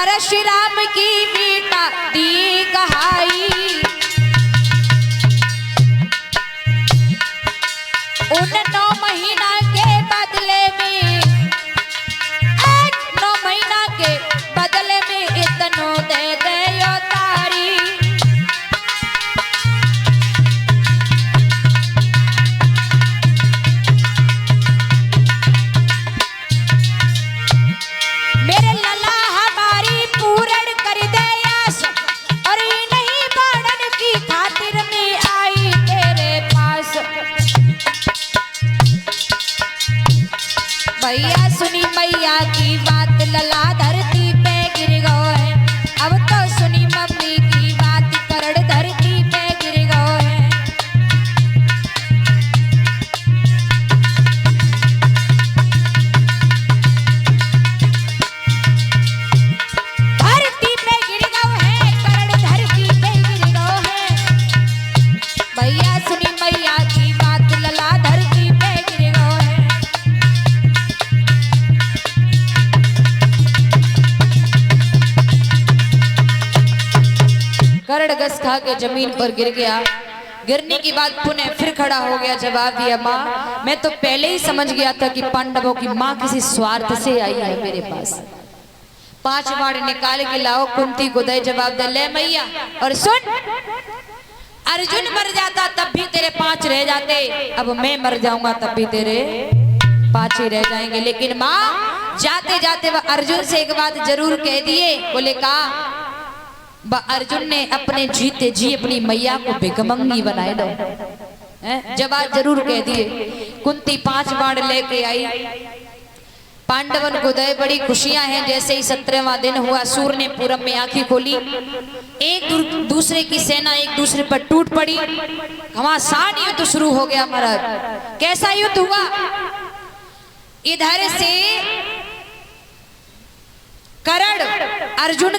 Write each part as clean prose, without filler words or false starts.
परशुराम की बेटा दी कहाई, उन 9 महीना के बदले में 9 महीना के बदले में इतनो दे दे यो तारी। मेरे लला हमारी पूर्ण कर दे यस, और ये नहीं बाड़न की खातिर में आई तेरे पास। भैया सुनी मैया की बात, लला धरती पे गिर गो है। अब तो सुनी मम्मी की बात, करण धरती पे गिर गो है। धरती पे गिर गो है, करण धरती पे गिर गो है। भैया सुनी मैया की बात, लला धरती पे गिर गो है। करण घस खा के जमीन पर गिर गया। गिरने की बात पुनः फिर खड़ा हो गया, जवाब दिया माँ मैं तो पहले ही समझ गया था कि पांडवों की माँ किसी स्वार्थ से आई है मेरे पास। 5 बाण निकाल के लाओ, कुंती को दे जवाब दे ले मैया। और सुन, अर्जुन मर जाता तब भी तेरे 5 रह जाते, अब मैं मर जाऊंगा तब भी तेरे 5 ही रह जाएंगे। लेकिन माँ जाते जाते वह अर्जुन से एक बात जरूर कह दिए। बोले कहा अर्जुन ने अपने जीते जी अपनी मैया को भिखमंगी बनाए दो, जवाब जरूर कह दिए। कुंती 5 बाण लेके आई, पांडवन को दे बड़ी खुशियां हैं। जैसे ही 17वां दिन हुआ, सूर्य ने पूरब में आंखें खोली, एक दूसरे की सेना एक दूसरे पर टूट पड़ी। घमासान युद्ध शुरू हो गया महाराज। कैसा युद्ध हुआ? इधर से करण अर्जुन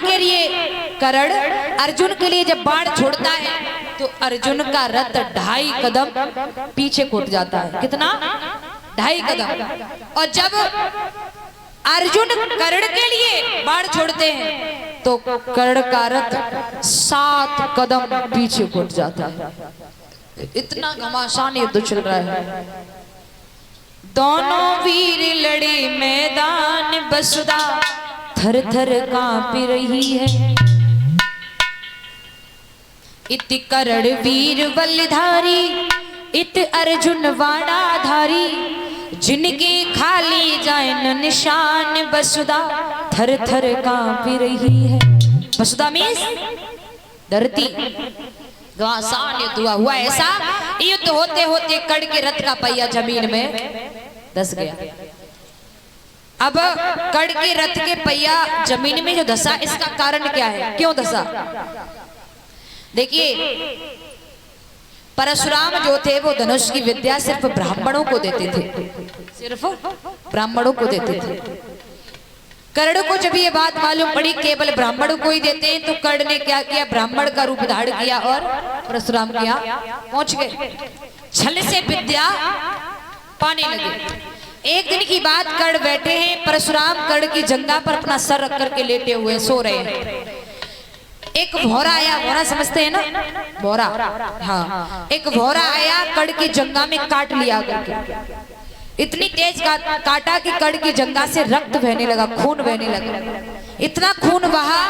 के लिए जब बाण छोड़ता है तो अर्जुन का रथ 2.5 कदम पीछे कूद जाता है। कितना? 2.5 कदम। और जब अर्जुन कर्ण के लिए बाण छोड़ते हैं तो कर्ण का रथ 7 कदम पीछे कूद जाता है। इतना घमासान युद्ध चल रहा है। दोनों वीर लड़े मैदान, बसुदा थर थर कांप रही है। इत करण वीर बलधारी, इत अर्जुन वाणाधारी, जिनके खाली जाए न निशान, बसुदा थर थर कांप रही है। बसुदा मीन्स धरती। घमासान युद्ध हुआ। ऐसा युद्ध होते होते कर्ण के रथ का पहिया जमीन में धस गया। अब कर्ण के रथ के पहिया जमीन में जो धसा, इसका कारण क्या है? क्यों धसा? देखिए, परशुराम जो थे वो धनुष की विद्या सिर्फ ब्राह्मणों को देते थे, सिर्फ ब्राह्मणों को देते थे। कर्ण को जब ये बात मालूम पड़ी केवल ब्राह्मणों को ही देते हैं, तो कर्ण ने क्या किया? ब्राह्मण का रूप धारण किया और परशुराम के यहाँ पहुंच गए। छल से विद्या पाने लगे। एक दिन की बात, कर्ण बैठे हैं, परशुराम कर्ण की जंगा पर अपना सर रख करके लेटे हुए सो रहे हैं। एक भौरा आया, भौरा समझते हैं ना? भौरा, हाँ। एक भौरा आया, कर्ण की जंगा में काट लिया करके। इतनी तेज काटा कि कर्ण की जंगा से रक्त बहने लगा, खून बहने लगा। इतना खून बहा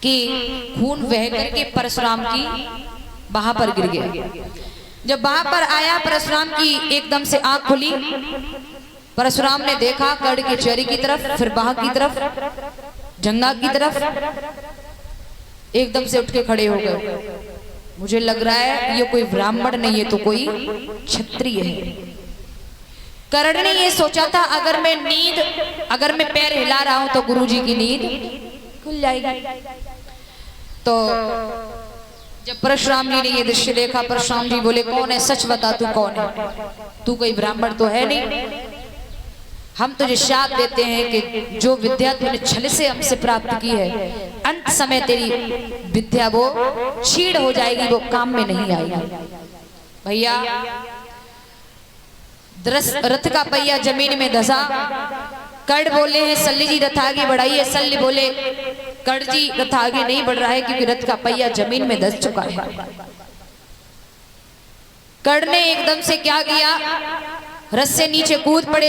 कि खून बह करके परशुराम की बाह पर गिर गया। जब बाह पर आया, परशुराम की एकदम से आंख खुली। परशुराम ने देखा कर्ण के चेहरे की तरफ, फिर बाह की तरफ, जंगा की तरफ। एकदम से उठ के खड़े हो गए। मुझे लग रहा है ये कोई ब्राह्मण नहीं है तो कोई क्षत्रिय है। कर्ण ने ये सोचा था अगर मैं पैर हिला रहा हूं तो गुरुजी की नींद खुल जाएगी। तो जब परशुराम जी ने ये दृश्य देखा, परशुराम जी बोले कौन है? सच बता, तू कौन है? तू कोई ब्राह्मण तो है नहीं। हम तुझे शाप देते हैं कि जो विद्या तूने छल से हमसे प्राप्त की है, अंत समय तेरी विद्या वो क्षीण हो जाएगी, वो काम में नहीं आएगी। भैया रथ का पहिया जमीन में धसा, कर्ण बोले हैं सल्ली जी रथ आगे बढ़ाइए। सल्ली बोले कर्ण जी रथ आगे नहीं बढ़ रहा है क्योंकि रथ का पहिया जमीन में धंस चुका है। कर्ण ने एकदम से क्या किया, रथ से नीचे कूद पड़े।